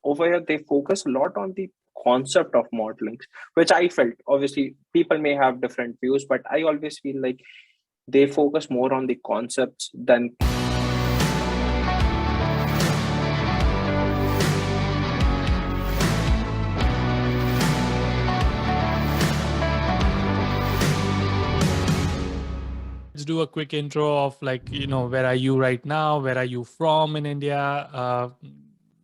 over here they focus a lot on the concept of modeling, which I felt, obviously people may have different views, but I always feel like they focus more on the concepts than. Let's do a quick intro of where are you right now? Where are you from in India?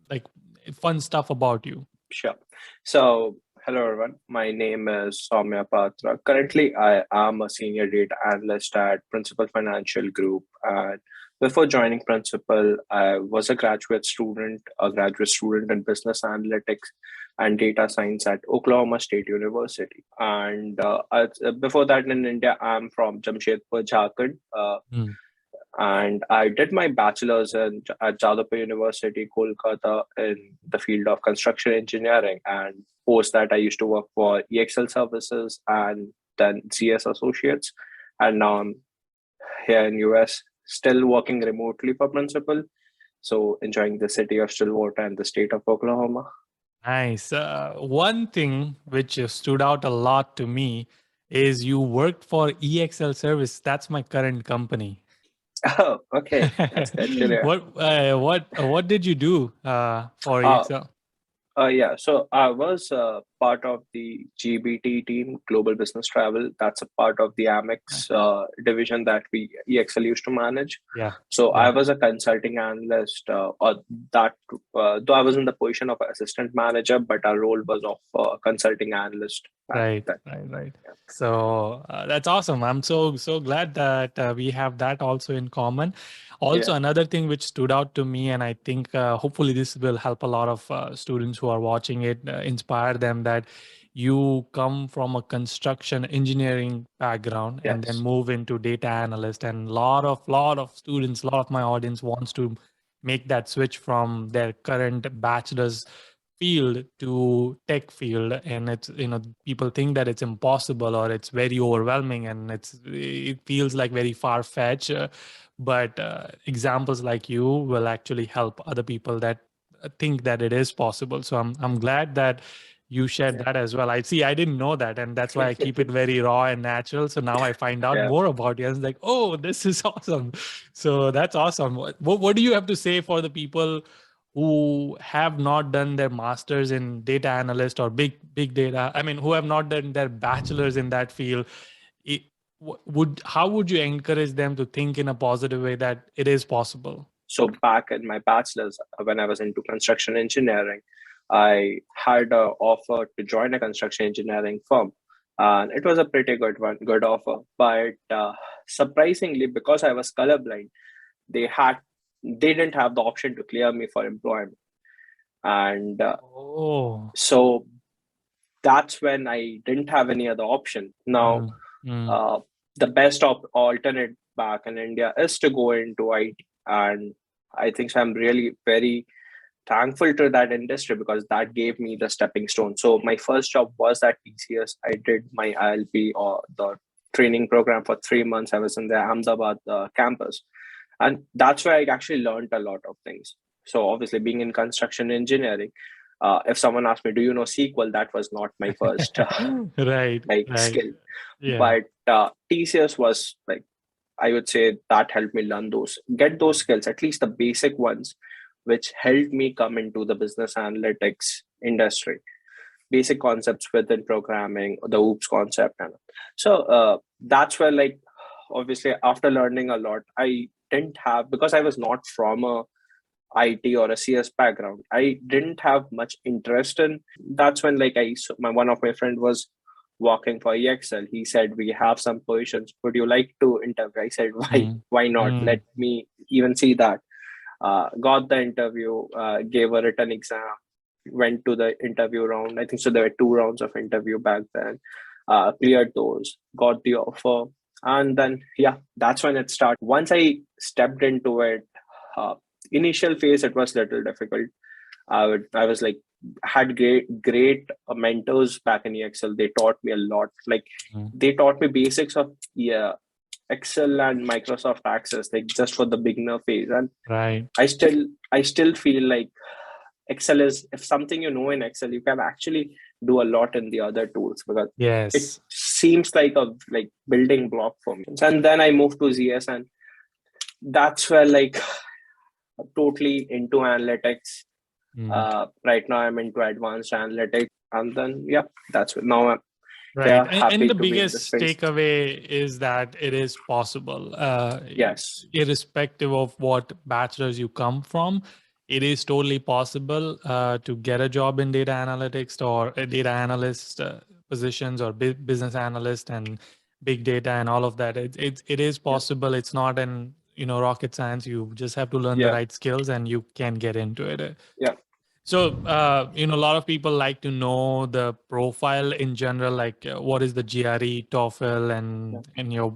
Like fun stuff about you. Sure. So, hello everyone. My name is Soumya Patra. Currently, I am a senior data analyst at Principal Financial Group. And before joining Principal, I was a graduate student in business analytics and data science at Oklahoma State University. And before that, in India, I'm from Jamshedpur, Jharkhand. And I did my bachelor's at Jadavpur University, Kolkata, in the field of construction engineering. And post that, I used to work for EXL Services and then CS Associates. And now I'm here in US, still working remotely for Principal. So enjoying the city of Stillwater and the state of Oklahoma. Nice. One thing which stood out a lot to me is you worked for EXL Service. That's my current company. Oh, okay. That's good. What did you do for EXL? Yeah, so I was part of the GBT team, Global Business Travel. That's a part of the Amex division that EXL used to manage. Yeah. So I was a consulting analyst, though I was in the position of assistant manager, but our role was of consulting analyst. Right. Yeah. So that's awesome. I'm so glad that we have that also in common. Also, another thing which stood out to me, and I think hopefully this will help a lot of students who are watching it, inspire them, that you come from a construction engineering background and then move into data analyst. And a lot of students, a lot of my audience wants to make that switch from their current bachelor's field to tech field, and it's people think that it's impossible or it's very overwhelming and it feels like very far-fetched, but examples like you will actually help other people that think that it is possible. So I'm glad that you shared that as well. I didn't know that, and that's why I keep it very raw and natural. So now I find out more about you. I was like, oh, this is awesome. So that's awesome. What do you have to say for the people who have not done their masters in data analyst or big data? I mean, who have not done their bachelors in that field? How would you encourage them to think in a positive way that it is possible? So back in my bachelor's, when I was into construction engineering, I had an offer to join a construction engineering firm. And it was a pretty good offer. But surprisingly, because I was colorblind, they didn't have the option to clear me for employment. And so that's when I didn't have any other option. Now, the best alternate back in India is to go into IT. And I think so I'm really very thankful to that industry because that gave me the stepping stone. So my first job was at TCS. I did my ILP or the training program for 3 months. I was in the Ahmedabad campus. And that's where I actually learned a lot of things. So obviously being in construction engineering, if someone asked me, do you know SQL? That was not my first skill. Yeah. But TCS was like, I would say that helped me get those skills, at least the basic ones, which helped me come into the business analytics industry. Basic concepts within programming, the OOPS concept. So that's where, obviously after learning a lot, I didn't have, because I was not from a IT or a CS background, I didn't have much interest in. That's when one of my friend was working for EXL. He said, we have some positions. Would you like to interview? I said, why not? Let me even see that. Got the interview, gave a written exam, went to the interview round. I think so there were 2 rounds of interview back then. Cleared those, got the offer. And then, that's when it started. Once I stepped into it, initial phase, it was a little difficult. I was had great mentors back in EXL. They taught me a lot. They taught me basics of Excel and Microsoft Access, just for the beginner phase. And I still feel like Excel is, if something you know in Excel, you can actually do a lot in the other tools, because it Yes. seems like a building block for me. And then I moved to ZS, and that's where totally into analytics. Right now I'm into advanced analytics, and then that's what now I'm Right. happy And the to be in this biggest space. takeaway is that it is possible. Yes. Irrespective of what bachelor's you come from, it is totally possible to get a job in data analytics or a data analyst positions, or business analyst and big data and all of that. It is possible. It's not an rocket science. You just have to learn the right skills and you can get into it. Yeah. So, a lot of people like to know the profile in general, like what is the GRE, TOEFL, and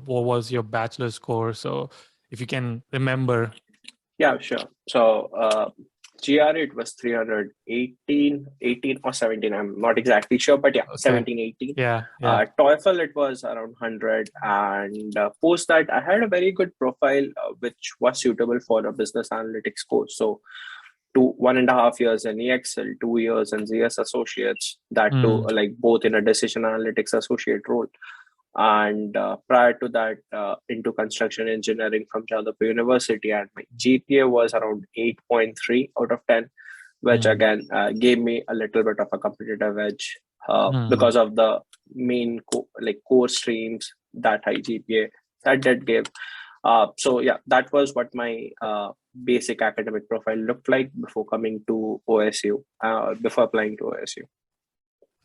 what was your bachelor score? So, if you can remember. Yeah, sure. So, GRE, it was 318, 18 or 17. I'm not exactly sure, but yeah, Okay. 17, 18. Yeah. TOEFL, it was around 100. And post that, I had a very good profile, which was suitable for a business analytics course. So, 1.5 years in EXL, 2 years in ZS Associates, that too, both in a decision analytics associate role. And prior to that, into construction engineering from Jadavpur University, and my GPA was around 8.3 out of 10, which again gave me a little bit of a competitive edge because of the main core streams, that high GPA that did give. So yeah, that was what my basic academic profile looked like before coming to OSU, before applying to OSU.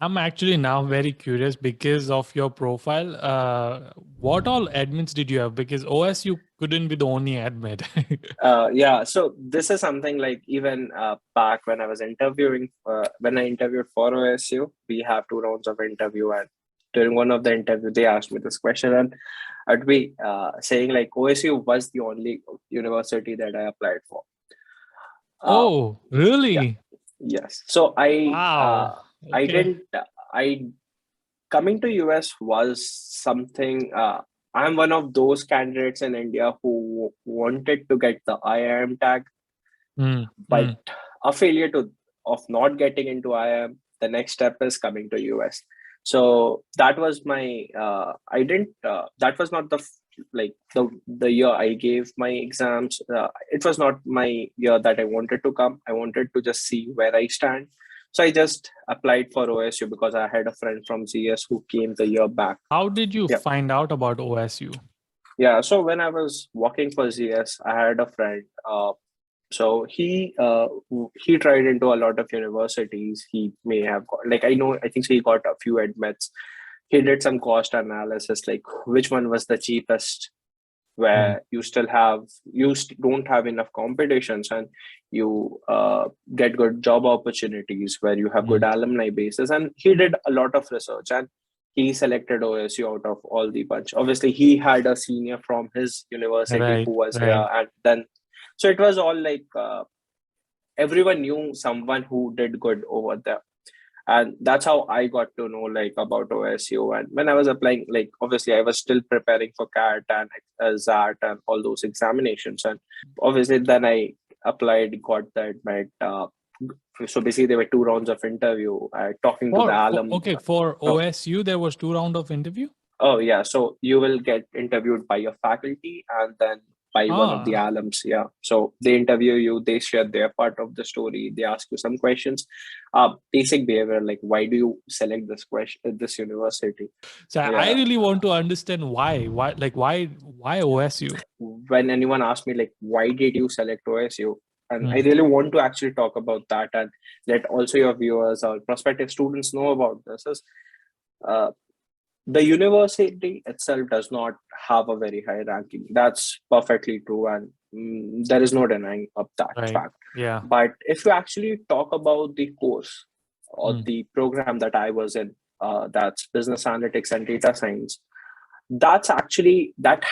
I'm actually now very curious because of your profile. What all admits did you have? Because OSU couldn't be the only admit. Yeah, so this is something even back when I was interviewing, when I interviewed for OSU, we have 2 rounds of interview, and during one of the interview, they asked me this question, and I'd be saying OSU was the only university that I applied for. Oh, really? Yeah. Yes. So Wow. I coming to US was something. I'm one of those candidates in India who wanted to get the IIM tag, but a failure of not getting into IIM. The next step is coming to US. So that was my. I didn't. That was not the year I gave my exams. It was not my year that I wanted to come. I wanted to just see where I stand. So I just applied for OSU because I had a friend from ZS who came the year back. How did you find out about OSU? Yeah, so when I was working for ZS, I had a friend. So he tried into a lot of universities. He may have got, I think so he got a few admits. He did some cost analysis, which one was the cheapest, where you don't have enough competitions, and you get good job opportunities, where you have good alumni bases. And he did a lot of research, and he selected OSU out of all the bunch. Obviously, he had a senior from his university who was here, and then so it was all everyone knew someone who did good over there. And that's how I got to know about OSU. And when I was applying, obviously I was still preparing for CAT and ZAT and all those examinations. And obviously then I applied, got the admit. So basically there were 2 rounds of interview, talking to the alum. For OSU, there was 2 rounds of interview? Oh yeah, so you will get interviewed by your faculty and then by one of the alums. Yeah, so they interview you, they share their part of the story, they ask you some questions, basic behavior, why do you select this university. So I really want to understand why OSU. When anyone asks me why did you select OSU, and I really want to actually talk about that, and let also your viewers or prospective students know about this, is the university itself does not have a very high ranking. That's perfectly true, and there is no denying of that fact. Yeah. But if you actually talk about the course or the program that I was in, that's business analytics and data science, that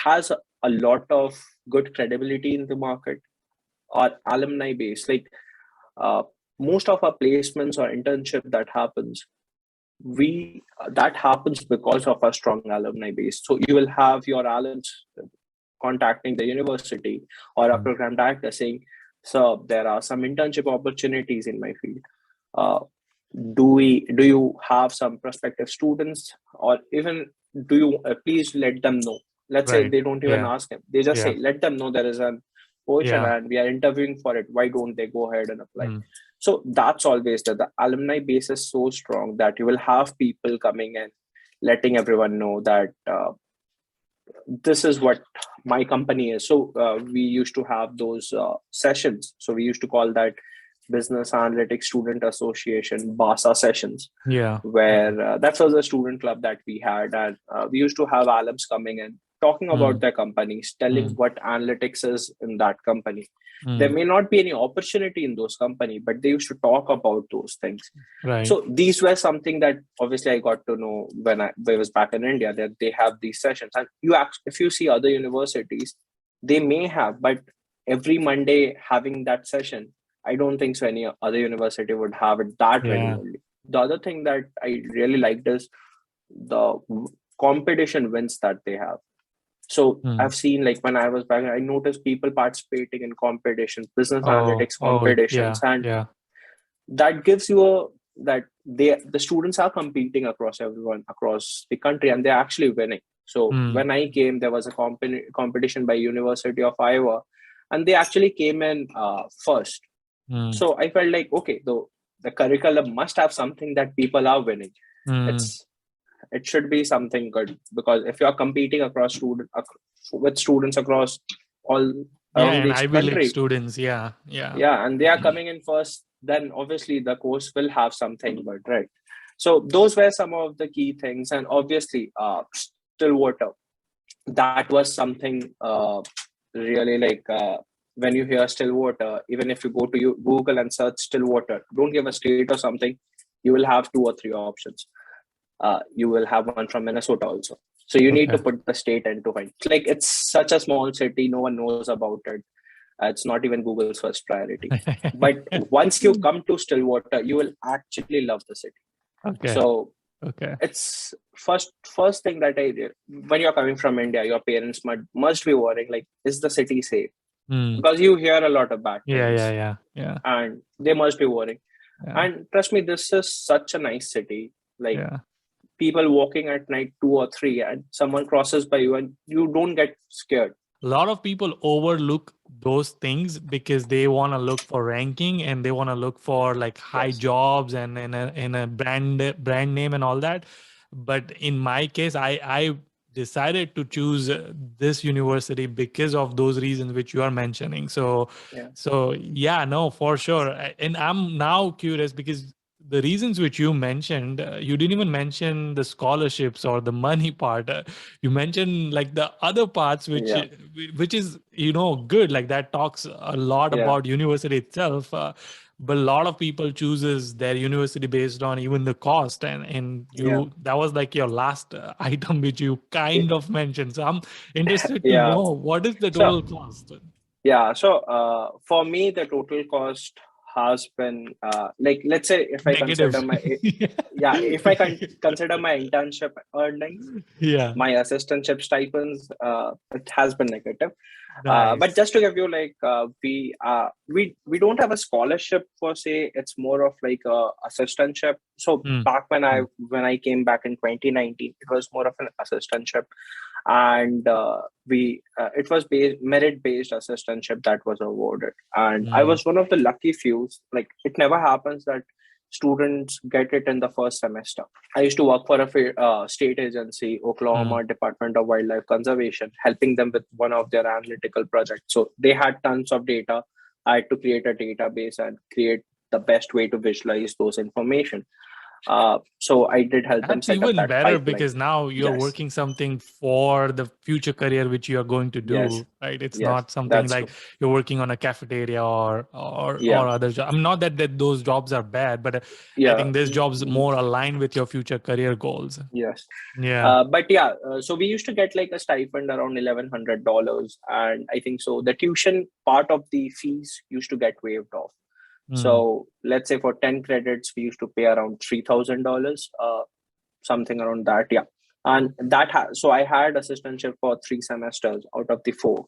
has a lot of good credibility in the market. Our alumni base, most of our placements or internship that happens, that happens because of a strong alumni base. So you will have your alums contacting the university or a program director saying, So there are some internship opportunities in my field. Uh, do you have some prospective students, or even do you please let them know? Let's say Right. they don't even Yeah. ask them. They just Yeah. say, let them know there is an position Yeah. and we are interviewing for it. Why don't they go ahead and apply? Mm. So that's always the alumni base is so strong that you will have people coming and letting everyone know that this is what my company is. So we used to have those sessions. So we used to call that Business Analytics Student Association BASA sessions, Yeah. where that was a student club that we had, and we used to have alums coming in talking about Mm. their companies, telling Mm. what analytics is in that company. There Mm. may not be any opportunity in those company, but they used to talk about those things. Right. So these were something that obviously I got to know when I was back in India, that they have these sessions. And if you see other universities, they may have, but every Monday having that session, I don't think so any other university would have it that Yeah. regularly. The other thing that I really liked is the competition wins that they have. So Mm. I've seen, like when I was back, I noticed people participating in competitions, business Oh. analytics Oh. competitions, Yeah. and Yeah. that gives you a that the students are competing across everyone across the country, and they're actually winning. So Mm. when I came, there was a competition by University of Iowa, and they actually came in first. Mm. So I felt like, okay, the curriculum must have something that people are winning. Mm. It should be something good, because if you are competing with students across all Yeah, around and this Ivy League country, students. Yeah. Yeah. yeah, and they are coming in first, then obviously the course will have something good, right? So those were some of the key things. And obviously Stillwater, that was something really like when you hear Stillwater, even if you go to Google and search Stillwater, don't give a state or something, you will have two or three options. You will have one from Minnesota also. So you need to Okay. put the state into it. Like, it's such a small city, no one knows about it. It's not even Google's first priority. But once you come to Stillwater, you will actually love the city. Okay. So Okay. it's first thing that I did. When you're coming from India, your parents must be worrying, like, is the city safe? Mm. Because you hear a lot of bad Yeah. Yeah. things, Yeah. Yeah. and they must be worrying. Yeah. And trust me, this is such a nice city. Like, Yeah. people walking at night 2 or 3, and someone crosses by you, and you don't get scared. A lot of people overlook those things because they want to look for ranking and they want to look for like high Yes. jobs and in a brand name and all that. But in my case, I decided to choose this university because of those reasons which you are mentioning. So Yeah. yeah, no, for sure. And I'm now curious because the reasons which you mentioned, you didn't even mention the scholarships or the money part. You mentioned like the other parts Yeah. which is good, like that talks a lot Yeah. about university itself, but a lot of people chooses their university based on even the cost, and Yeah. you that was like your last item which you kind of mentioned. So I'm interested to Yeah. know what is the So total cost. yeah. So for me, the total cost has been like, let's say if I consider Negative. my yeah, if I can consider my internship earnings, Yeah. my assistantship stipends, it has been negative. But Nice. just to give you, like, we don't have a scholarship per se. It's more of like a assistantship. So Mm, back when I mm, when I came back in 2019, it was more of an assistantship, and we it was merit based assistantship that was awarded, and I mm, was one of the lucky few. Like, it never happens that students get it in the first semester. I used to work for a state agency, mm. Oklahoma Department of Wildlife Conservation, helping them with one of their analytical projects. So they had tons of data. I had to create a database and create the best way to visualize those information. So I did help them That's set up even that better pipeline. because now you're Yes, working something for the future career which you are going to yes, do, right? It's yes, not something that's like true. you're working on a cafeteria or Yeah, other job. I'm not that those jobs are bad, but I yeah, think this job's more aligned with your future career goals. yes. Yeah. But yeah, so we used to get like a stipend around $1,100, and I think so the tuition part of the fees used to get waived off. Mm, So let's say for 10 credits, we used to pay around $3,000, something around that. Yeah, and so I had assistantship for 3 semesters out of the 4.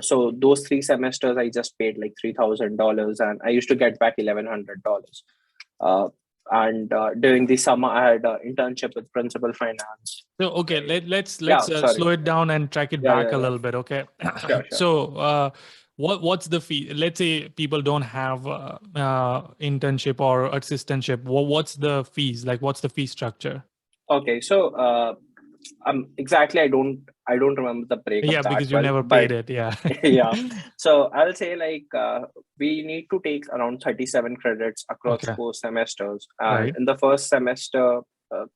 So those 3 semesters, I just paid like $3,000, and I used to get back $1,100. And during the summer, I had an internship with Principal Finance. So okay, let's Yeah, sorry. slow it down and track it back a little bit. Okay, Sure. so what's the fee? Let's say people don't have internship or assistantship. What's the fees? Like, what's the fee structure? Okay, so exactly, I don't remember the breakup Yeah, that because you well, never but paid it. Yeah. yeah. So I'll say like we need to take around 37 credits across Okay. 4 semesters, and Right. in the first semester,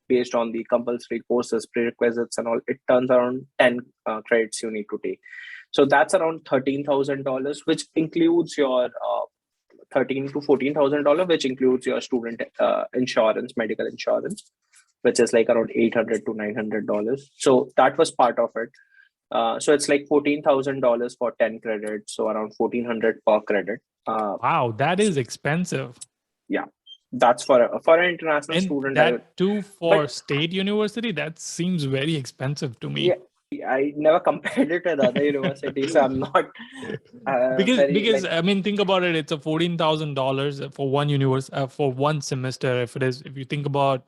based on the compulsory courses, prerequisites, and all, it turns around 10 credits you need to take. So that's around $13,000, which includes your $13,000 to $14,000, which includes your student insurance, medical insurance, which is like around $800 to $900. So that was part of it. So it's like $14,000 for 10 credits, so around 1,400 per credit. Wow, that is expensive. Yeah, that's for an international And student. that too for state university, that seems very expensive to me. Yeah, I never compared it with other universities, so I'm not because I mean, think about it. It's a $14,000 for one for one semester. If you think about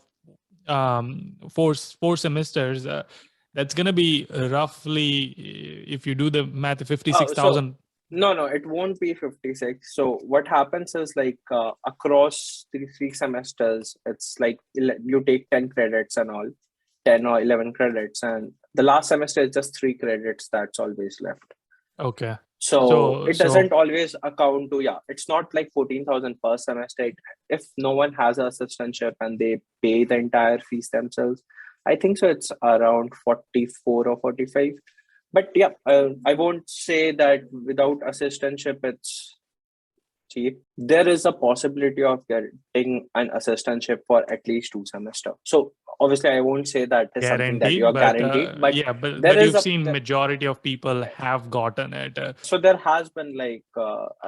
four semesters, that's gonna be roughly, if you do the math, 56,000. No, it won't be 56. So what happens is like across three semesters, it's like you take 10 credits and all, 10 or 11 credits, and the last semester is just 3 credits that's always left. Okay. So it doesn't always account to, it's not like 14,000 per semester. If no one has an assistantship and they pay the entire fees themselves, I think so it's around 44 or 45. But yeah, I won't say that without assistantship it's cheap. There is a possibility of getting an assistantship for at least 2 semesters. So obviously, I won't say that is something that you are guaranteed, but yeah, but there is you've seen majority of people have gotten it. So there has been like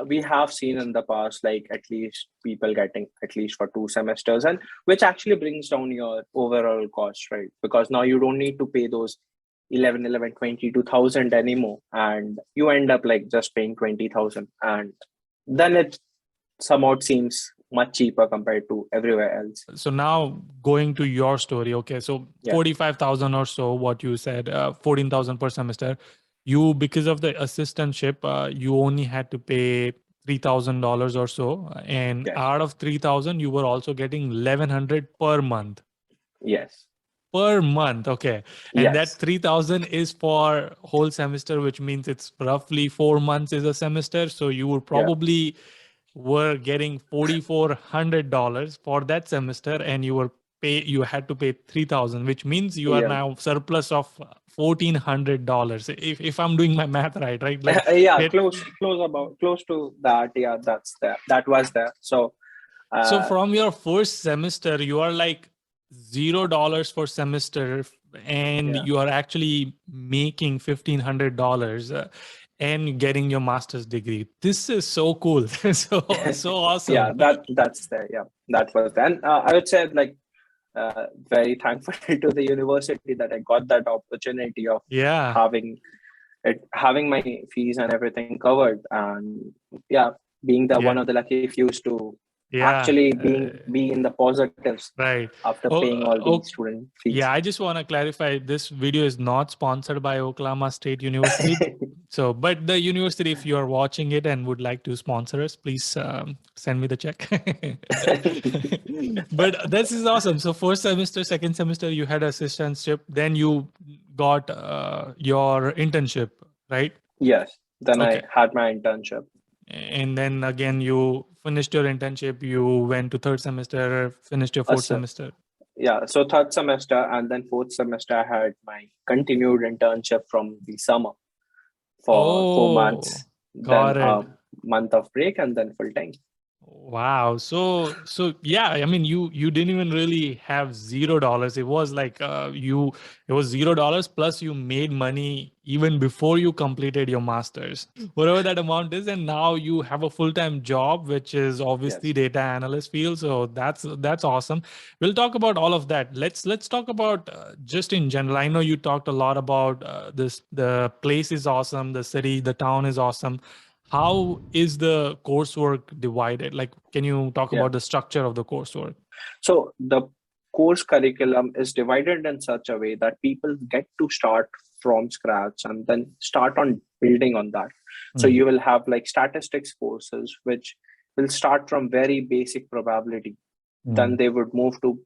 we have seen in the past, like at least people getting at least for 2 semesters, and which actually brings down your overall cost, right? Because now you don't need to pay those 22,000 anymore, and you end up like just paying 20,000, and then it somehow seems much cheaper compared to everywhere else. So now going to your story, okay, so 45,000 or so, what you said, 14,000 per semester. You, because of the assistantship, you only had to pay $3,000 or so, and out of 3,000, you were also getting 1,100 per month. Yes. Per month, okay, and that 3,000 is for whole semester, which means it's roughly 4 months is a semester. So you would probably were getting $4,400 for that semester, and you had to pay 3,000, which means you are now surplus of $1,400. If I'm doing my math right? Like close to that. Yeah, that was there. So from your first semester, you are like $0 for semester, and you are actually making $1,500 and getting your master's degree. This is so cool. so awesome. Yeah, that's there. Yeah, that was then. I would say like very thankful to the university that I got that opportunity of having my fees and everything covered, and being the one of the lucky few to actually be in the positives after paying all these student fees. Yeah, I just want to clarify, this video is not sponsored by Oklahoma State University. But the university, if you are watching it and would like to sponsor us, please send me the check. But this is awesome. So first semester, second semester, you had assistantship, then you got your internship, right? Yes, then I had my internship. And then again, you finished your internship, you went to third semester, finished your fourth semester. Yeah, so third semester and then fourth semester, I had my continued internship from the summer for 4 months. Then a month of break and then full time. Wow. So yeah, I mean, you didn't even really have $0. It was like it was $0 plus you made money even before you completed your master's, whatever that amount is, and now you have a full-time job, which is obviously Yes. data analyst field. So that's awesome. We'll talk about all of that. Let's talk about just in general. I know you talked a lot about this. The place is awesome. The city, the town is awesome. How is the coursework divided? Like, can you talk Yeah. about the structure of the coursework? So the course curriculum is divided in such a way that people get to start from scratch and then start on building on that. So Mm, you will have like statistics courses, which will start from very basic probability. Then mm, they would move to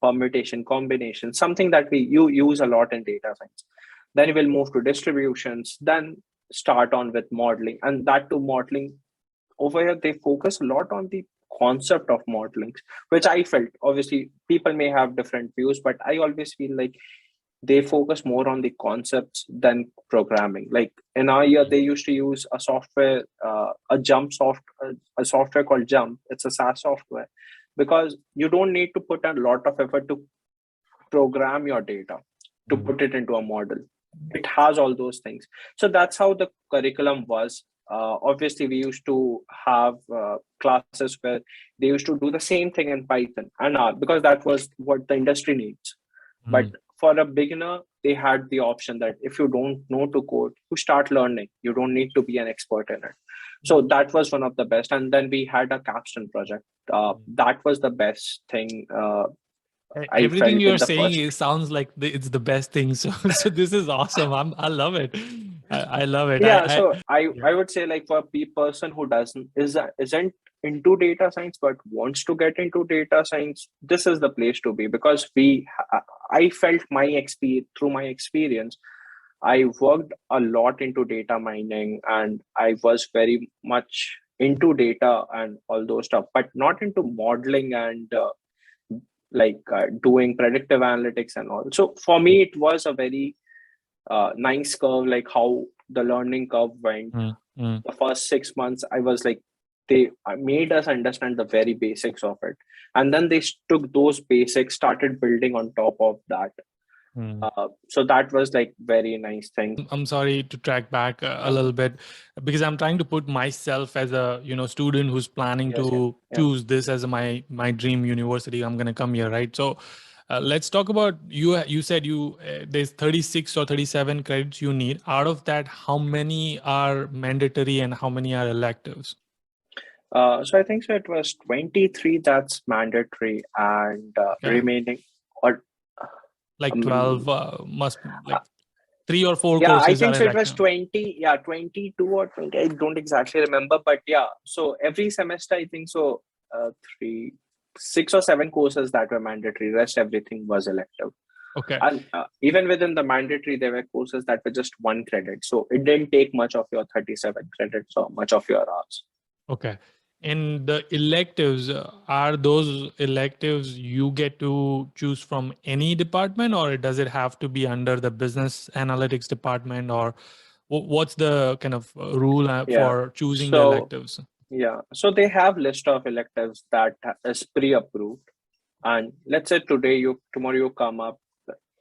permutation, combination, something that you use a lot in data science. Then you will move to distributions, then start on with modeling, and that to modeling over here they focus a lot on the concept of modeling, which I felt, obviously people may have different views, but I always feel like they focus more on the concepts than programming. Like in our year they used to use a software, a software called Jump. It's a SaaS software, because you don't need to put a lot of effort to program your data, to mm, put it into a model. It has all those things. So that's how the curriculum was. Obviously, we used to have classes where they used to do the same thing in Python and R, because that was what the industry needs. But mm. for a beginner, they had the option that if you don't know to code, you start learning. You don't need to be an expert in it. So that was one of the best. And then we had a capstone project. That was the best thing I Everything felt you're in the saying first. is sounds like it's the best thing. So so this is awesome. I love it. I love it. Yeah, I so I yeah. I would say, like, for a person who isn't into data science but wants to get into data science, this is the place to be, because I felt through my experience. I worked a lot into data mining, and I was very much into data and all those stuff, but not into modeling and doing predictive analytics and all. So for me, it was a very nice curve, like how the learning curve went. Mm, mm, The first 6 months, I was like, they made us understand the very basics of it. And then they took those basics, started building on top of that. mm. So that was like very nice thing. I'm sorry to track back a little bit because I'm trying to put myself as a student who's planning Yes, yeah, to yeah. choose this as my dream university. I'm gonna come here, right? So let's talk about you. You said there's 36 or 37 credits you need. Out of that, how many are mandatory and how many are electives? So I think so. It was 23 that's mandatory, and Okay, remaining, or like um, 12 must like 3 or 4 yeah, I courses are think so. It was elective. 20, yeah, 22 or 20. I don't exactly remember, but yeah. So every semester, I think so, three, 6 or 7 courses that were mandatory. Rest everything was elective. Okay. And even within the mandatory, there were courses that were just 1 credit. So it didn't take much of your 37 credits or much of your hours. Okay. And the electives, are those electives you get to choose from any department, or does it have to be under the business analytics department, or what's the kind of rule Yeah. for choosing the So electives? yeah, so they have list of electives that is pre-approved. And let's say tomorrow you come up,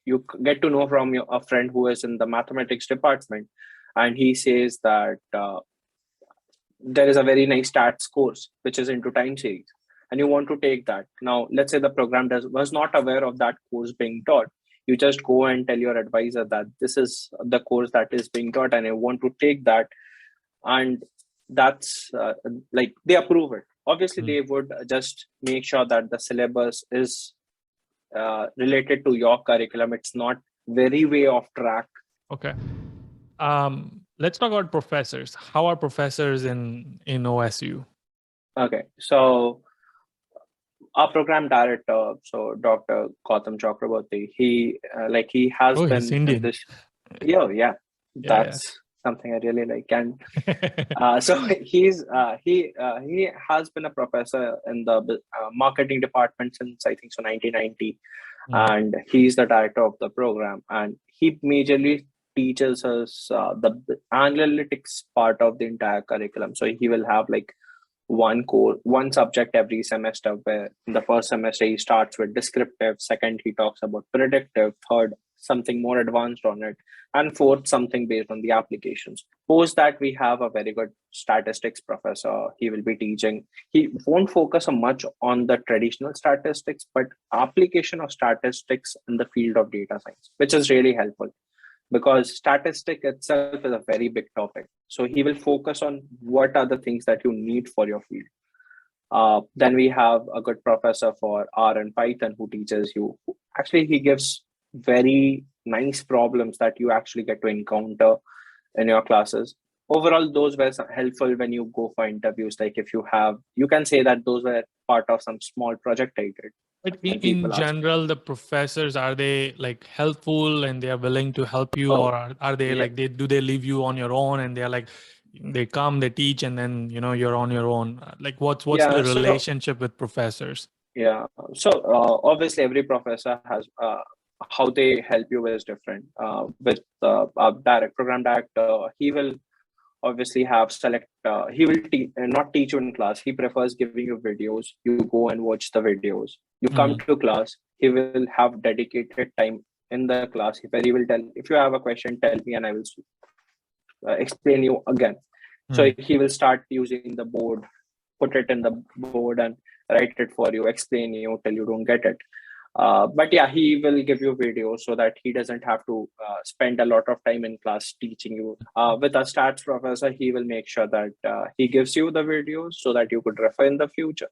you get to know from a friend who is in the mathematics department, and he says that there is a very nice stats course which is into time series, and you want to take that. Now let's say the program was not aware of that course being taught. You just go and tell your advisor that this is the course that is being taught and I want to take that. And that's like they approve it. Obviously Mm, they would just make sure that the syllabus is related to your curriculum. It's not very way off track. okay. Let's talk about professors. How are professors in OSU? Okay, so our program director, so Dr. Gautam Chakraborty, he has Oh, he's been in Indian. this. Yeah, Yeah, that's something I really like. And yeah. so he has been a professor in the marketing department since I think so 1990, Mm, and he's the director of the program, and he majorly teaches us the analytics part of the entire curriculum. So he will have like one subject every semester, where in the first semester he starts with descriptive, second he talks about predictive, third something more advanced on it, and fourth something based on the applications. Post that, we have a very good statistics professor. He will be teaching. He won't focus so much on the traditional statistics, but application of statistics in the field of data science, which is really helpful because statistic itself is a very big topic. So he will focus on what are the things that you need for your field. Then we have a good professor for R and Python who teaches you. Actually, he gives very nice problems that you actually get to encounter in your classes. Overall, those were helpful when you go for interviews. Like if you have, you can say that those were part of some small project I did. But When in people ask, general, the professors, are they like helpful and they are willing to help you, oh, or are they yeah, like do they leave you on your own and they are like they come, they teach, and then you're on your own? Like what's yeah. the So relationship with professors? yeah. So obviously, every professor has how they help you is different. With a program director, he will obviously have select. He will not teach you in class. He prefers giving you videos. You go and watch the videos. You come Mhm. to class. He will have dedicated time in the class where he will tell, if you have a question, tell me, and I will explain you again. So Mm. he will start using the board, put it in the board and write it for you, explain you till you don't get it. But yeah, he will give you videos so that he doesn't have to spend a lot of time in class teaching you. With a stats professor, he will make sure that he gives you the videos so that you could refer in the future.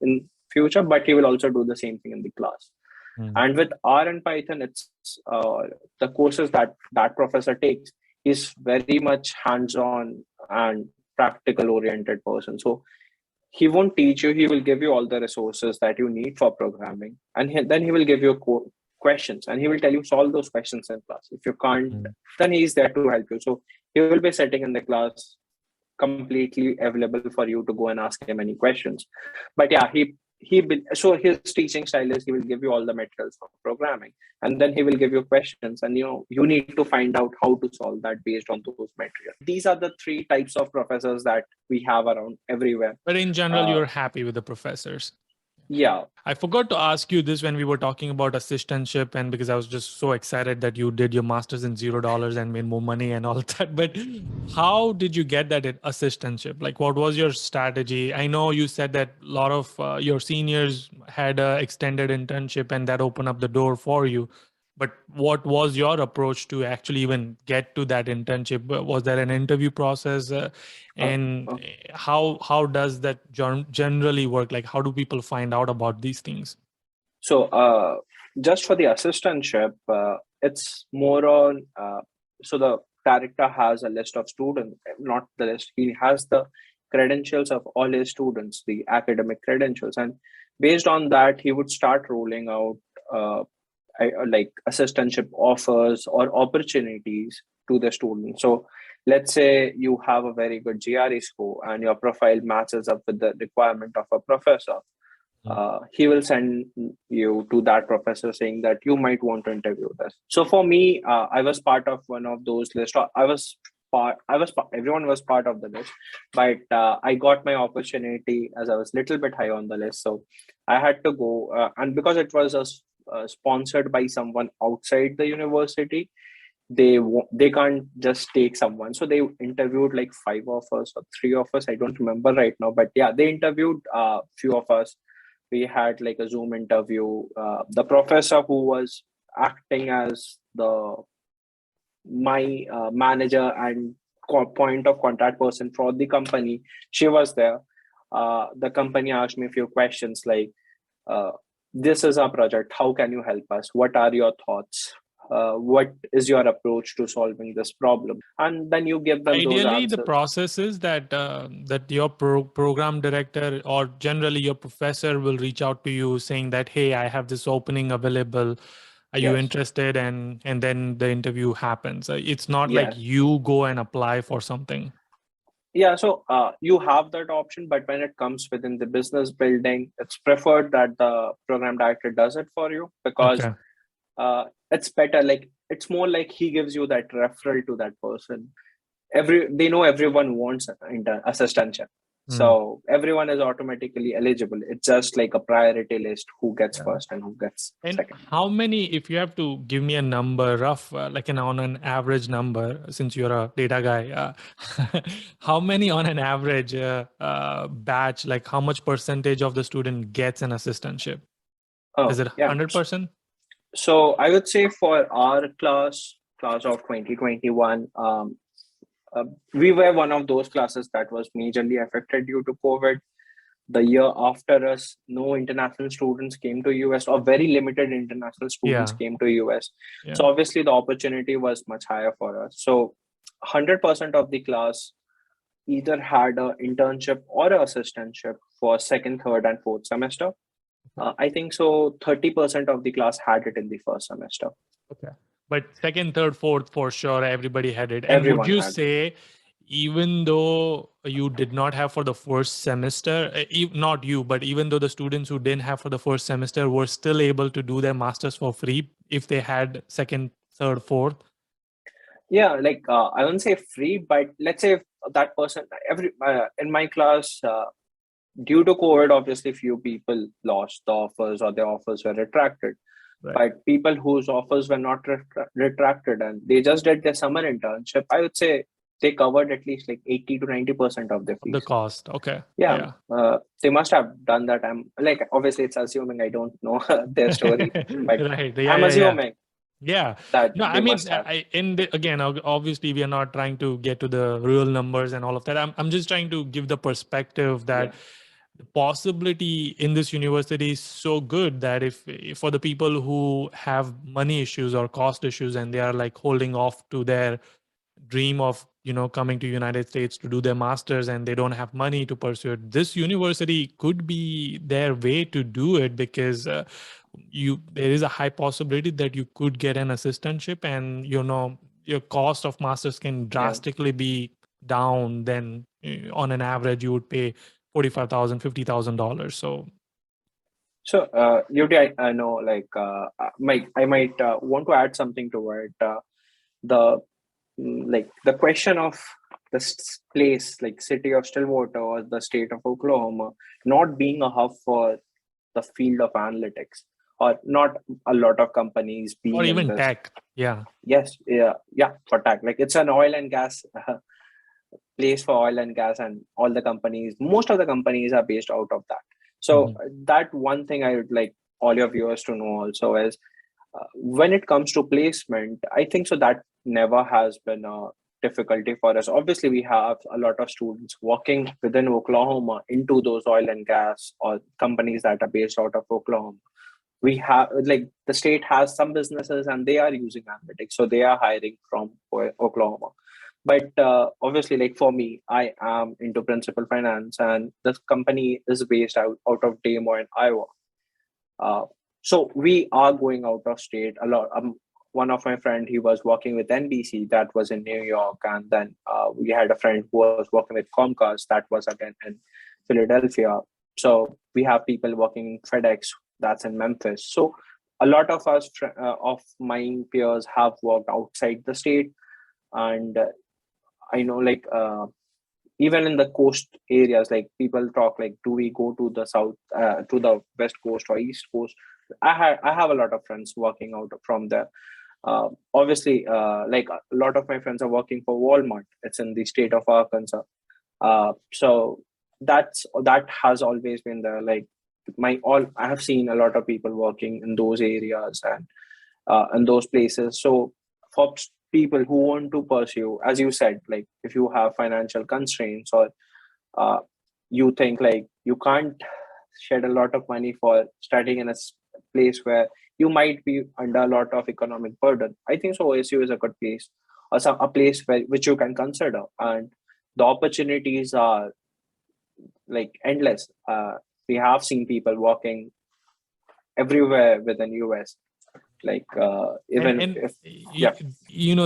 But he will also do the same thing in the class. Mm. And with R and Python, it's the courses that that professor takes. He's very much hands-on and practical oriented person. So he won't teach you. He will give you all the resources that you need for programming, and then he will give you questions, and he will tell you solve those questions in class. If you can't, Mm. then he's there to help you. So he will be sitting in the class completely available for you to go and ask him any questions. But yeah, so his teaching style is he will give you all the materials for programming, and then he will give you questions, and you need to find out how to solve that based on those materials. These are the three types of professors that we have around everywhere. But in general, uh, you're happy with the professors. yeah. I forgot to ask you this when we were talking about assistantship, and because I was just so excited that you did your master's in $0 and made more money and all that. But how did you get that assistantship? Like, what was your strategy? I know you said that a lot of your seniors had a extended internship and that opened up the door for you. But what was your approach to actually even get to that internship? Was there an interview process? uh, And uh, how does that generally work? Like, how do people find out about these things? so just for the assistantship, it's more on so the director has a list of students, not the list, he has the credentials of all his students, the academic credentials, and based on that he would start rolling out uh, like assistantship offers or opportunities to the students. So let's say you have a very good GRE score and your profile matches up with the requirement of a professor. He will send you to that professor saying that you might want to interview this. So for me, I was part of one of those lists. Everyone was part of the list, but I got my opportunity as I was a little bit high on the list. So I had to go, and because it was sponsored by someone outside the university, they can't just take someone. So they interviewed like five of us or three of us. I don't remember right now, but yeah, they interviewed a few of us. We had like a Zoom interview. The professor who was acting as the my manager and point of contact person for the company, she was there. The company asked me a few questions like, uh, this is our project, how can you help us, what are your thoughts, what is your approach to solving this problem, and then you give them those Ideally, the answers. process is that that your program director or generally your professor will reach out to you saying that, hey, I have this opening available. Are you Yes. interested? And then the interview happens. It's not like Yes. you go and apply for something. Yeah, so you have that option, but when it comes within the business building, it's preferred that the program director does it for you because Okay. it's better. Like it's more like he gives you that referral to that person. They know everyone wants an assistantship, So everyone is automatically eligible. It's just like a priority list, who gets first and who gets And second. how many, if you have to give me a number, rough, like on an average number, since you're a data guy, how many on an average batch, like how much percentage of the student gets an assistantship? Is it 100%? So I would say for our class of 2021, we were one of those classes that was majorly affected due to COVID. The year after us, no international students came to US, or very limited international students came to US. So obviously the opportunity was much higher for us. So 100% of the class either had an internship or an assistantship for second, third, and fourth semester. I think so 30% of the class had it in the first semester. Okay. But second, third, fourth, for sure, everybody had it. And Everyone would you had say, even though you did not have for the first semester, not you, but even though the students who didn't have for the first semester were still able to do their masters for free if they had second, third, fourth? Yeah, like I wouldn't say free, but let's say that person, in my class, due to COVID, obviously few people lost the offers or their offers were retracted. Right. But people whose offers were not retracted and they just did their summer internship, I would say they covered at least like 80 to 90% of the fees. The cost. Okay. Yeah. They must have done that. I'm like, obviously it's assuming, I don't know their story, but right. I'm assuming. Yeah. That no, I mean, again, obviously we are not trying to get to the real numbers and all of that. I'm just trying to give the perspective that the possibility in this university is so good that if for the people who have money issues or cost issues and they are like holding off to their dream of coming to United States to do their masters and they don't have money to pursue it, this university could be their way to do it, because there is a high possibility that you could get an assistantship and your cost of masters can drastically be down than on an average you would pay $45,000, $50,000. So Yudi, I know, like I might want to add something to it. The question of this place, like city of Stillwater or the state of Oklahoma, not being a hub for the field of analytics, or not a lot of companies being, or even tech. Yes, for tech. Like it's an oil and gas place for oil and gas, and all the companies, most of the companies are based out of that. So that one thing I would like all your viewers to know also is, when it comes to placement, I think so that never has been a difficulty for us. Obviously, we have a lot of students working within Oklahoma into those oil and gas or companies that are based out of Oklahoma. We have, like, the state has some businesses and they are using analytics, so they are hiring from Oklahoma. But obviously, like for me, I am into principal finance, and this company is based out of Des Moines, Iowa. So we are going out of state a lot. One of my friend, he was working with NBC, that was in New York, and then we had a friend who was working with Comcast, that was again in Philadelphia. So we have people working FedEx, that's in Memphis. So a lot of us, of my peers, have worked outside the state, and I know, like even in the coast areas, like people talk like, do we go to the south, to the west coast or east coast? I have a lot of friends working out from there. Obviously, like a lot of my friends are working for Walmart. It's in the state of Arkansas. So that has always been there. Like I have seen a lot of people working in those areas and in those places. So for people who want to pursue, as you said, like if you have financial constraints, or you think like you can't shed a lot of money for studying in a place where you might be under a lot of economic burden, I think so OSU is a good place, or a place which you can consider, and the opportunities are like endless. We have seen people working everywhere within US, like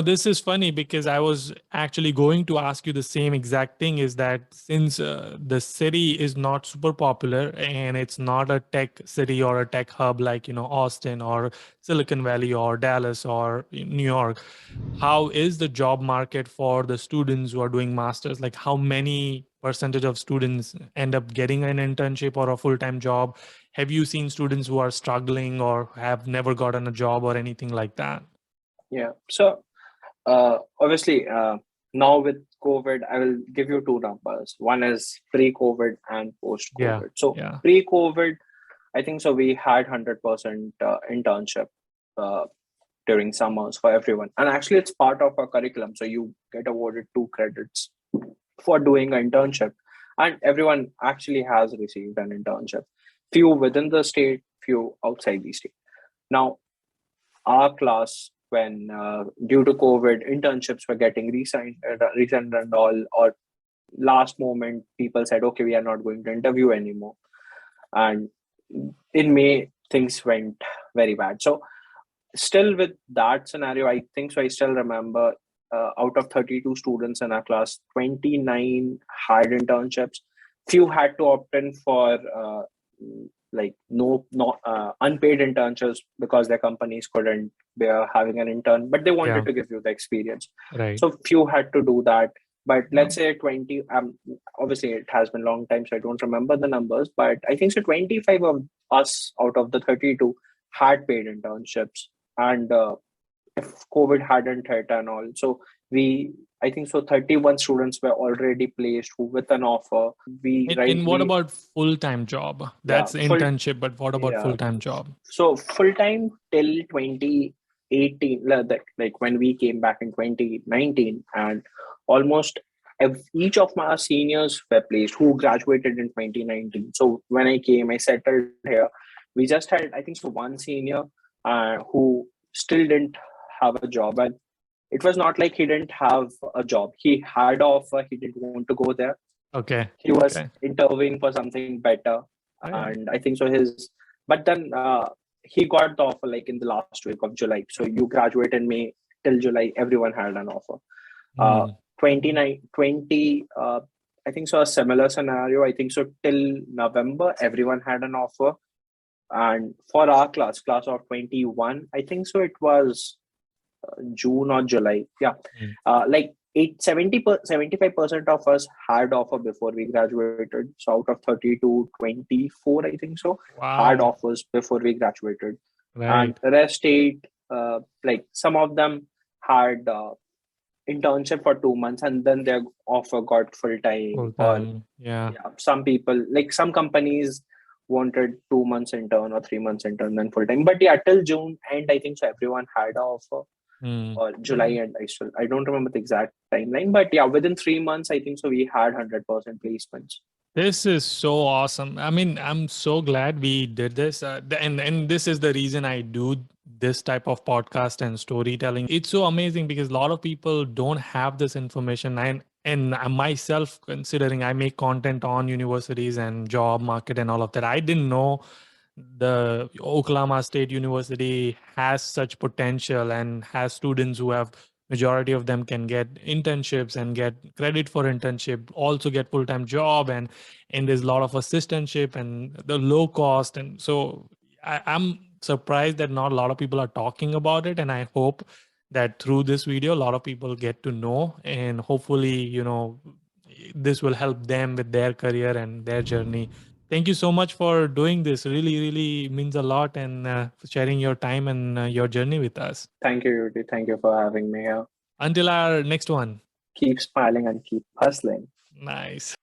this is funny, because I was actually going to ask you the same exact thing, is that since the city is not super popular and it's not a tech city or a tech hub like Austin or Silicon Valley or Dallas or New York, how is the job market for the students who are doing masters? Like how many percentage of students end up getting an internship or a full-time job? Have you seen students who are struggling or have never gotten a job or anything like that? Yeah. So obviously, now with COVID, I will give you two numbers. One is pre-COVID and Yeah. post-COVID. So Yeah. pre-COVID, I think so we had 100% internship during summers for everyone. And actually, it's part of our curriculum. So you get awarded 2 credits for doing an internship. And everyone actually has received an internship. Few within the state, few outside the state. Now, our class, when due to COVID, internships were getting resigned and all, or last moment, people said, okay, we are not going to interview anymore. And in May, things went very bad. So still with that scenario, I think so I still remember out of 32 students in our class, 29 had internships. Few had to opt in for like no unpaid internships because their companies couldn't bear having an intern, but they wanted to give you the experience. Right. So few had to do that. But let's say 20, obviously it has been a long time, so I don't remember the numbers, but I think so 25 of us out of the 32 had paid internships. And if COVID hadn't hit and all, so I think so 31 students were already placed who with an offer. And what about full-time job? That's internship, but what about full-time job? So full-time till 2018, like when we came back in 2019, and almost each of my seniors were placed who graduated in 2019. So when I came, I settled here. We just had, I think so, one senior who still didn't have a job. And it was not like he didn't have a job. He had an offer. He didn't want to go there. Okay. He was interviewing for something better. And I think so but then he got the offer like in the last week of July. So you graduate in May till July, everyone had an offer. 20, I think so a similar scenario. I think so till November, everyone had an offer. And for our class of 21, I think so it was June or July. Yeah. Like 75% of us had offer before we graduated. So out of 32, 24, I think so, had offers before we graduated. And the rest 8, like some of them had internship for 2 months and then their offer got full-time. Or some people, like some companies wanted 2 months intern or 3 months intern then full-time. But yeah, till June and I think so everyone had an offer. Or July, and I don't remember the exact timeline, but yeah, within 3 months, I think so we had 100% placements. This is so awesome. I mean, I'm so glad we did this, and this is the reason I do this type of podcast and storytelling. It's so amazing because a lot of people don't have this information, and myself, considering I make content on universities and job market and all of that, I didn't know the Oklahoma State University has such potential and has students who have majority of them can get internships and get credit for internship, also get full-time job, and there's a lot of assistantship and the low cost. And so I'm surprised that not a lot of people are talking about it, and I hope that through this video a lot of people get to know, and hopefully this will help them with their career and their journey. Thank you so much for doing this. Really, really means a lot, and sharing your time and your journey with us. Thank you, Yudi. Thank you for having me here. Until our next one. Keep smiling and keep hustling. Nice.